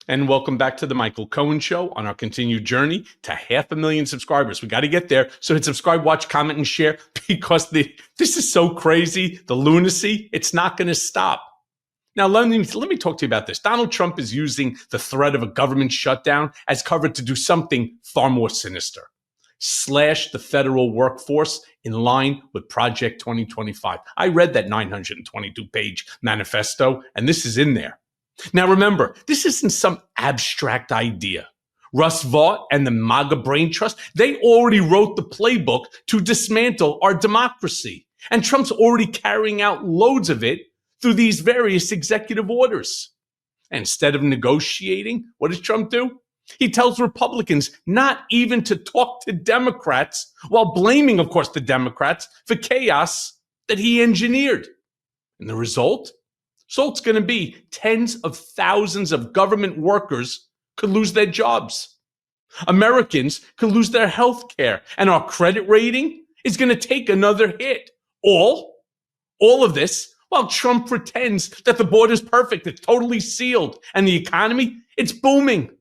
And welcome back to the Michael Cohen Show on our continued journey to 500,000 subscribers. We got to get there. So hit subscribe, watch, comment, and share because this is so crazy. The lunacy, it's not going to stop. Now, let me talk to you about this. Donald Trump is using the threat of a government shutdown as cover to do something far more sinister. Slash the federal workforce in line with Project 2025. I read that 922-page manifesto, and this is in there. Now, remember, this isn't some abstract idea. Russ Vought and the MAGA Brain Trust, they already wrote the playbook to dismantle our democracy. And Trump's already carrying out loads of it through these various executive orders. And instead of negotiating, what does Trump do? He tells Republicans not even to talk to Democrats while blaming, of course, the Democrats for chaos that he engineered. And the result? Result's going to be tens of thousands of government workers could lose their jobs. Americans could lose their health care, and our credit rating is going to take another hit. All of this while Trump pretends that the border is perfect, it's totally sealed, and the economy, it's booming.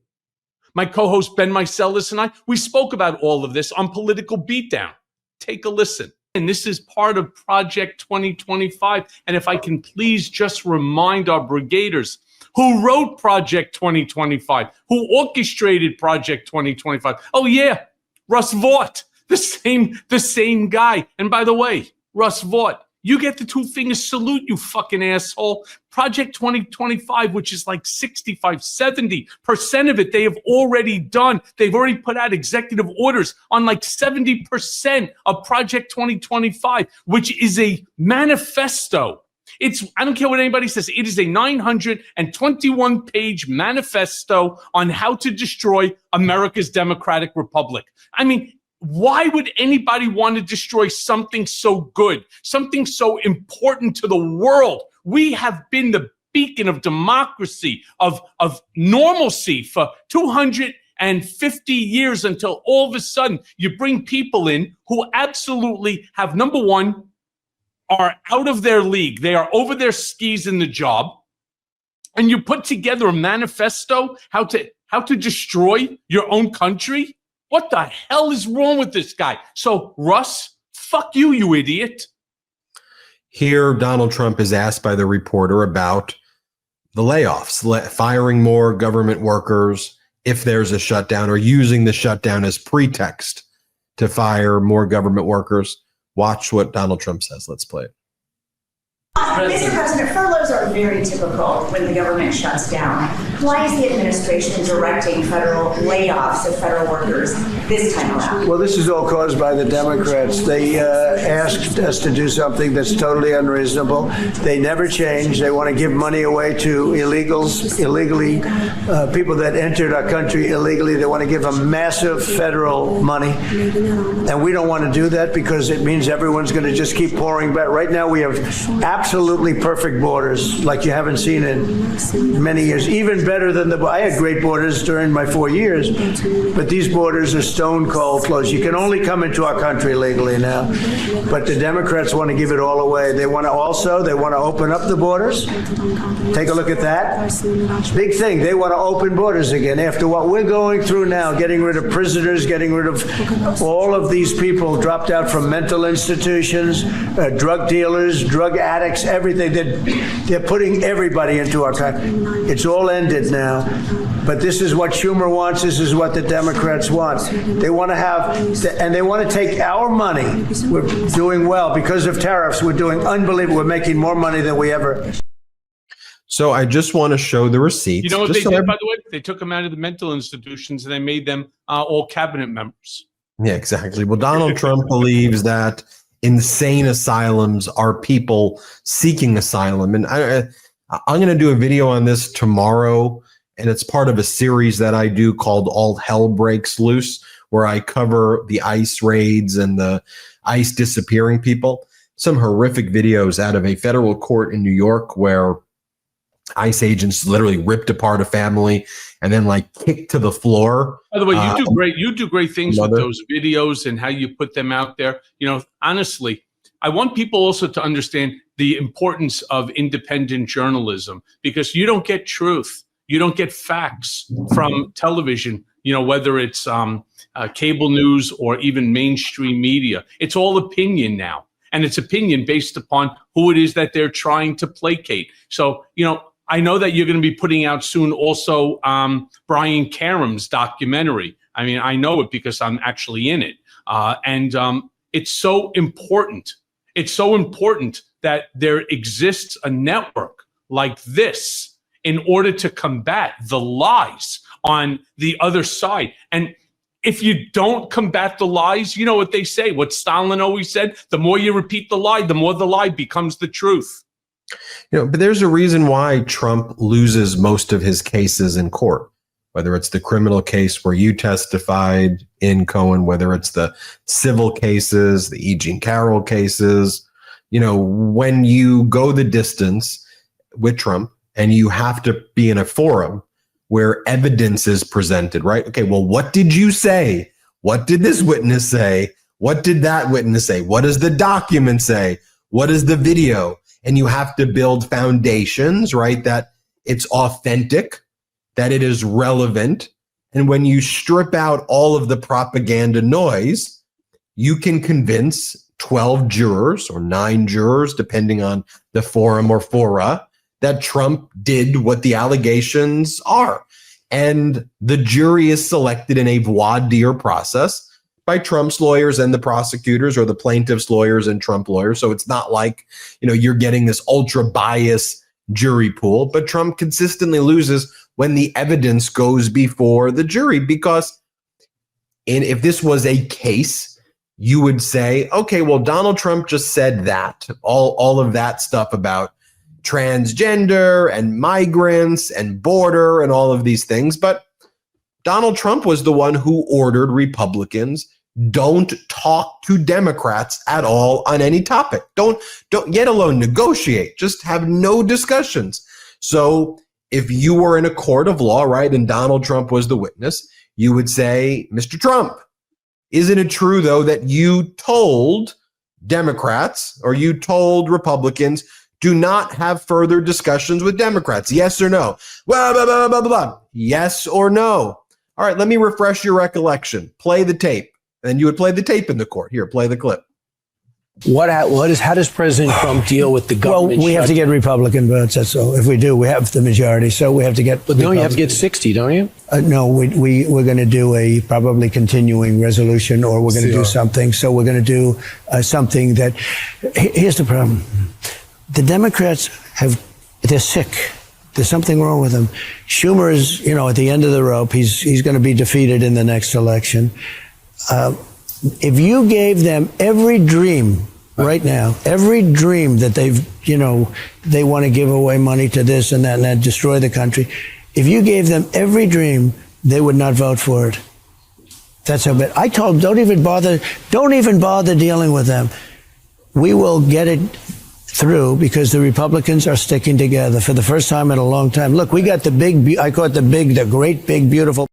My co-host Ben Meiselas and I, we spoke about all of this on Political Beatdown. Take a listen. And this is part of Project 2025. And if I can please just remind our brigaders who wrote Project 2025, who orchestrated Project 2025. Oh yeah, Russ Vought, the same guy. And by the way, Russ Vought, you get the two-finger salute, you fucking asshole. Project 2025, which is like 65-70% of it, they have already done. They've already put out executive orders on like 70% of Project 2025, which is a manifesto. I don't care what anybody says, it is a 921-page manifesto on how to destroy America's Democratic Republic. I mean, why would anybody want to destroy something so good, something so important to the world? We have been the beacon of democracy, of normalcy for 250 years until all of a sudden you bring people in who absolutely have, number one, are out of their league. They are over their skis in the job. And you put together a manifesto how to destroy your own country. What the hell is wrong with this guy? So, Russ, fuck you, you idiot. Here, Donald Trump is asked by the reporter about the layoffs, firing more government workers if there's a shutdown, or using the shutdown as pretext to fire more government workers. Watch what Donald Trump says. Let's play it. Mr. President, furloughs are very typical when the government shuts down. Why is the administration directing federal layoffs of federal workers this time around? Well, this is all caused by the Democrats. They asked us to do something that's totally unreasonable. They never change. They want to give money away to illegally, people that entered our country illegally. They want to give them massive federal money. And we don't want to do that because it means everyone's going to just keep pouring back. Right now, we have absolutely perfect borders like you haven't seen in many years, even better than I had great borders during my 4 years, but these borders are stone cold closed. You can only come into our country legally now, but the Democrats want to give it all away. They want to open up the borders. Take a look at that. Big thing. They want to open borders again after what we're going through now, getting rid of prisoners, getting rid of all of these people dropped out from mental institutions, drug dealers, drug addicts, everything. They're putting everybody into our country. It's all ended now. But this is what Schumer wants. This is what the Democrats want. They want to have, and they want to take our money. We're doing well because of tariffs. We're doing unbelievable. We're making more money than we ever. So I just want to show the receipts. You know what they did, by the way? They took them out of the mental institutions and they made them all cabinet members. Yeah, exactly. Well, Donald Trump believes that insane asylums are people seeking asylum. And I'm going to do a video on this tomorrow, and it's part of a series that I do called All Hell Breaks Loose, where I cover the ICE raids and the ICE disappearing people. Some horrific videos out of a federal court in New York where ICE agents literally ripped apart a family and then like kicked to the floor. By the way, you do great things with those videos and how you put them out there. You know, honestly, I want people also to understand the importance of independent journalism, because you don't get truth. You don't get facts from television, whether it's cable news or even mainstream media. It's all opinion now. And it's opinion based upon who it is that they're trying to placate. So, I know that you're going to be putting out soon also Brian Karem's documentary. I mean, I know it because I'm actually in it. And it's so important. It's so important that there exists a network like this in order to combat the lies on the other side. And if you don't combat the lies, you know what they say, what Stalin always said, the more you repeat the lie, the more the lie becomes the truth. But there's a reason why Trump loses most of his cases in court, whether it's the criminal case where you testified in Cohen, whether it's the civil cases, the E. Jean Carroll cases. When you go the distance with Trump and you have to be in a forum where evidence is presented, right? Okay, well, what did you say? What did this witness say? What did that witness say? What does the document say? What is the video? And you have to build foundations, right? That it's authentic, that it is relevant. And when you strip out all of the propaganda noise, you can convince 12 jurors or 9 jurors, depending on the forum or fora, that Trump did what the allegations are. And the jury is selected in a voir dire process by Trump's lawyers and the prosecutors, or the plaintiff's lawyers and Trump lawyers. So it's not like, you're getting this ultra biased jury pool, but Trump consistently loses when the evidence goes before the jury, because if this was a case, you would say, okay, well, Donald Trump just said that, all of that stuff about transgender and migrants and border and all of these things. But Donald Trump was the one who ordered Republicans don't talk to Democrats at all on any topic. Don't yet alone negotiate. Just have no discussions. So if you were in a court of law, right, and Donald Trump was the witness, you would say, Mr. Trump, isn't it true, though, that you told Democrats or you told Republicans do not have further discussions with Democrats? Yes or no? Blah, blah, blah, blah, blah. Yes or no? All right, let me refresh your recollection. Play the tape. And you would play the tape in the court. Here, play the clip. How does President Trump deal with the government? Well, we have to get Republican votes. That's all. If we do, we have the majority. So we have to get. But don't you have to get 60? Don't you? No, we're going to do a probably continuing resolution, or we're going to do something. So we're going to do something that. Here's the problem: the Democrats they're sick. There's something wrong with them. Schumer is, at the end of the rope. He's going to be defeated in the next election. If you gave them every dream right now, every dream that they want to give away money to this and that destroy the country. If you gave them every dream, they would not vote for it. That's how bad. I told them, don't even bother dealing with them. We will get it through because the Republicans are sticking together for the first time in a long time. Look, we got I call it the great, big, beautiful.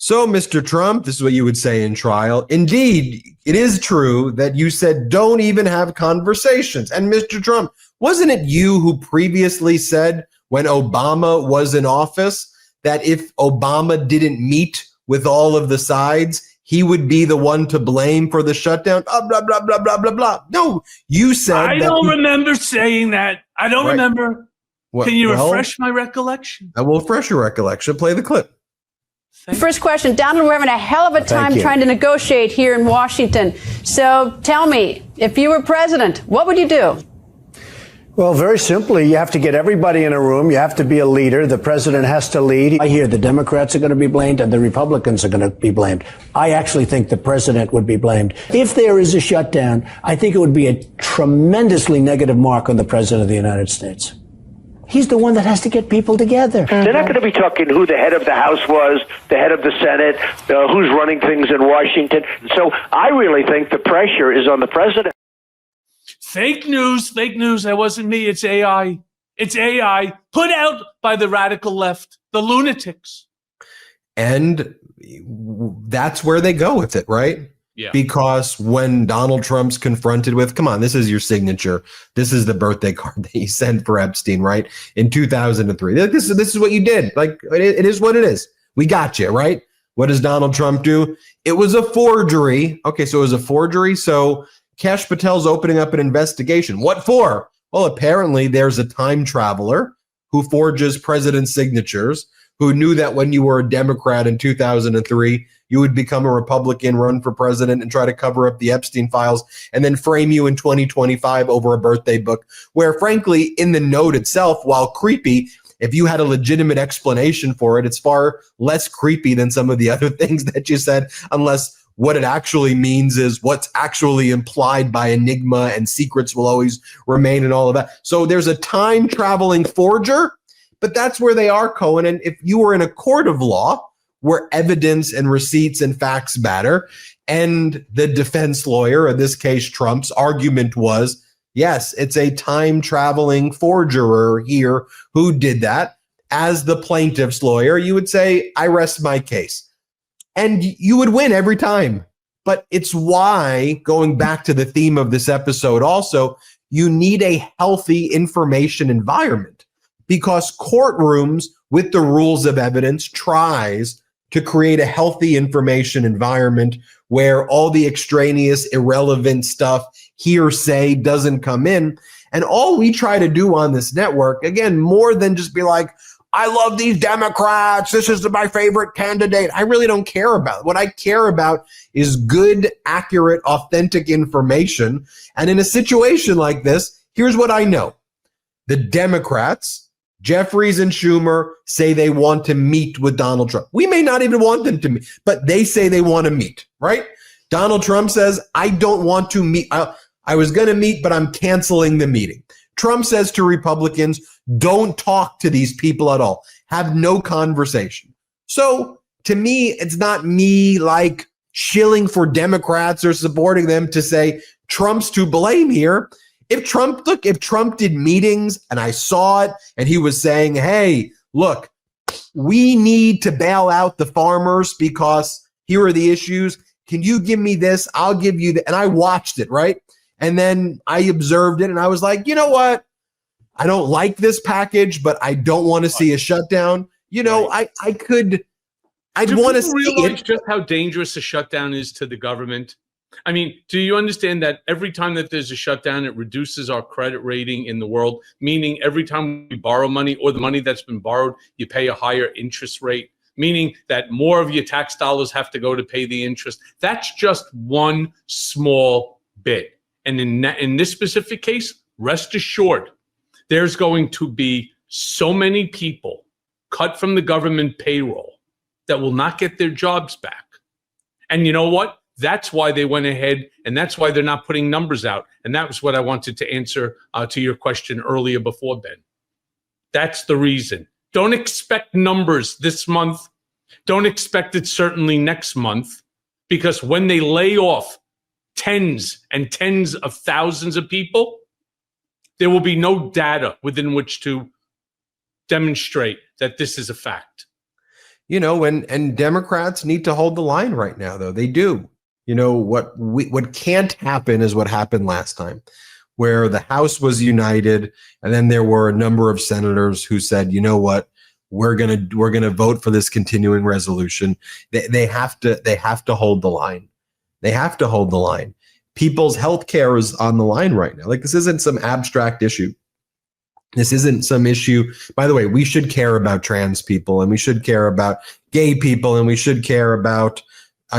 So, Mr. Trump, this is what you would say in trial. Indeed, it is true that you said don't even have conversations. And Mr. Trump, wasn't it you who previously said when Obama was in office that if Obama didn't meet with all of the sides, he would be the one to blame for the shutdown? Blah, blah, blah, blah, blah, blah, blah. No, you said I don't remember saying that. I don't remember. Can you refresh my recollection? I will refresh your recollection. Play the clip. First question, Donald, we're having a hell of a time trying to negotiate here in Washington. So tell me, if you were president, what would you do? Well, very simply, you have to get everybody in a room. You have to be a leader. The president has to lead. I hear the Democrats are going to be blamed and the Republicans are going to be blamed. I actually think the president would be blamed. If there is a shutdown, I think it would be a tremendously negative mark on the president of the United States. He's the one that has to get people together. They're not going to be talking who the head of the House was, the head of the Senate, who's running things in Washington. So I really think the pressure is on the president. Fake news. That wasn't me. It's AI. It's AI put out by the radical left, the lunatics. And that's where they go with it, right? Yeah. Because when Donald Trump's confronted with, come on, this is your signature. This is the birthday card that you sent for Epstein, right? In 2003. This is what you did. Like, it is what it is. We got you, right? What does Donald Trump do? It was a forgery. Okay, so it was a forgery. So Kash Patel's opening up an investigation. What for? Well, apparently there's a time traveler who forges president's signatures, who knew that when you were a Democrat in 2003, you would become a Republican, run for president, and try to cover up the Epstein files, and then frame you in 2025 over a birthday book, where, frankly, in the note itself, while creepy, if you had a legitimate explanation for it, it's far less creepy than some of the other things that you said, unless what it actually means is what's actually implied by enigma, and secrets will always remain and all of that. So there's a time-traveling forger, but that's where they are, Cohen. And if you were in a court of law where evidence and receipts and facts matter, and the defense lawyer, in this case Trump's argument was, yes, it's a time-traveling forgerer here who did that. As the plaintiff's lawyer, you would say, I rest my case. And you would win every time. But it's why, going back to the theme of this episode also, you need a healthy information environment, because courtrooms with the rules of evidence tries to create a healthy information environment where all the extraneous, irrelevant stuff, hearsay, doesn't come in. And all we try to do on this network, again, more than just be like, I love these Democrats, this is my favorite candidate. I really don't care about it. What I care about is good, accurate, authentic information. And in a situation like this, here's what I know. The Democrats, Jeffries and Schumer, say they want to meet with Donald Trump. We may not even want them to meet, but they say they want to meet, right? Donald Trump says, I don't want to meet. I was going to meet, but I'm canceling the meeting. Trump says to Republicans, don't talk to these people at all. Have no conversation. So to me, it's not me like shilling for Democrats or supporting them to say Trump's to blame here. If Trump did meetings and I saw it and he was saying, hey, look, we need to bail out the farmers because here are the issues. Can you give me this? I'll give you that. And I watched it, right? And then I observed it and I was like, you know what? I don't like this package, but I don't want to see a shutdown. You know, I'd want to see realize just how dangerous a shutdown is to the government. I mean, do you understand that every time that there's a shutdown, it reduces our credit rating in the world, meaning every time we borrow money or the money that's been borrowed, you pay a higher interest rate, meaning that more of your tax dollars have to go to pay the interest. That's just one small bit. And in this specific case, rest assured, there's going to be so many people cut from the government payroll that will not get their jobs back. And you know what? That's why they went ahead, and that's why they're not putting numbers out. And that was what I wanted to answer to your question earlier before, Ben. That's the reason. Don't expect numbers this month. Don't expect it certainly next month, because when they lay off tens and tens of thousands of people, there will be no data within which to demonstrate that this is a fact. You know, and Democrats need to hold the line right now, though. They do. You know, what can't happen is what happened last time, where the House was united, and then there were a number of senators who said, you know what, we're gonna vote for this continuing resolution. They have to hold the line. They have to hold the line. People's health care is on the line right now. Like, this isn't some abstract issue. This isn't some issue. By the way, we should care about trans people, and we should care about gay people, and we should care about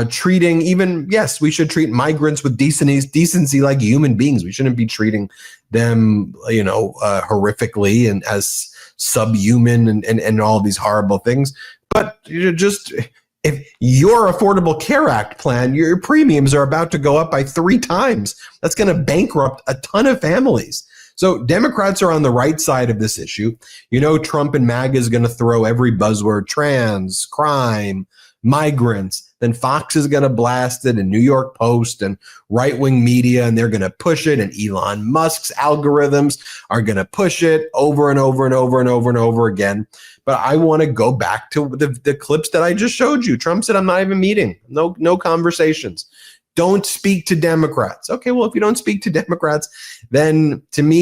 treating even, yes, we should treat migrants with decency like human beings. We shouldn't be treating them, you know, horrifically and as subhuman and all these horrible things. But just, if your Affordable Care Act plan, your premiums are about to go up by 3 times. That's going to bankrupt a ton of families. So Democrats are on the right side of this issue. You know, Trump and MAGA is going to throw every buzzword: trans, crime, migrants. Then Fox is going to blast it, and New York Post and right-wing media, and they're going to push it, and Elon Musk's algorithms are going to push it over and over and over and over and over again. But I want to go back to the clips that I just showed you. Trump said, I'm not even meeting. No conversations. don't speak to Democrats. Okay, well, if you don't speak to Democrats, then to me,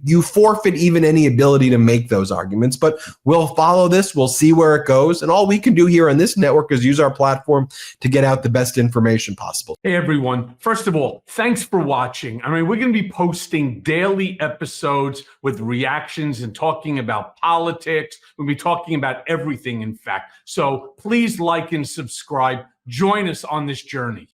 you forfeit even any ability to make those arguments. But we'll follow this. We'll see where it goes. And all we can do here on this network is use our platform to get out the best information possible. Hey, everyone. First of all, thanks for watching. I mean, we're going to be posting daily episodes with reactions and talking about politics. We'll be talking about everything, in fact. So please like and subscribe. Join us on this journey.